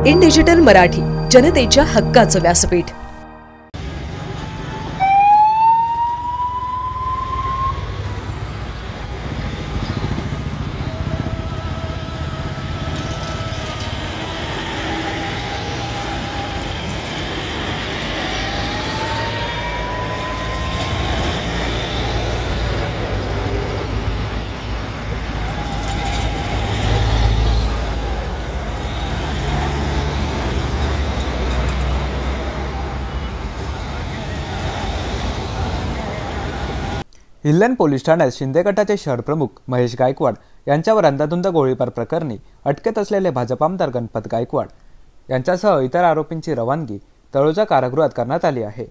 In digital Marathi, जनतेच्या हक्काचं व्यासपीठ। हिल्लन पोलीस ठाण्यात शिंदे गटाचे शहर प्रमुख महेश गायकवाड यांच्यावर अंधाधुंद गोळीबार प्रकरणी अटकेत असलेले भाजप आमदार गणपत गायकवाड यांच्यासह इतर आरोपींची रवानगी तळोजा कारागृहात करण्यात आली आहे।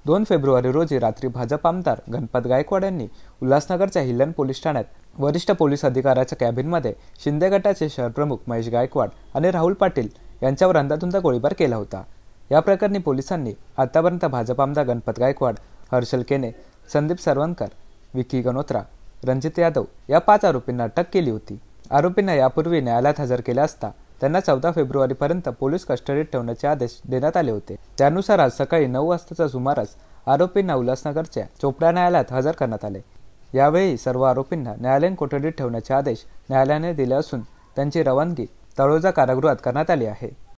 2 फेब्रुवारी रोजी रात्री भाजप आमदार गणपत गायकवाड यांनी उल्हासनगरच्या हिल्लन पोलीस ठाण्यात वरिष्ठ पोलीस अधिकाऱ्याच्या कॅबिनमध्ये शिंदे गटाचे शहर प्रमुख महेश गायकवाड आणि राहुल पाटील यांच्यावर अंधाधुंद गोळीबार केला होता। या प्रकरणी पोलिसांनी आतापर्यंत भाजप आमदार गणपत गायकवाड, हर्षल केने, संदीप सरवणकर, विकी गणोत्रा, रणजित यादव या 5 आरोपींना अटक केली होती। आरोपींना यापूर्वी न्यायालयात हजर केले असता त्यांना 14 फेब्रुवारीपर्यंत पोलीस कस्टडीत ठेवण्याचे आदेश देण्यात आले होते। त्यानुसार आज सकाळी 9 वाजताच्या सुमारास आरोपींना उल्हासनगरच्या चोपडा न्यायालयात हजर करण्यात आले। यावेळी सर्व आरोपींना न्यायालयीन कोठडीत ठेवण्याचे आदेश न्यायालयाने दिले असून त्यांची रवानगी तळोजा कारागृहात करण्यात आली आहे।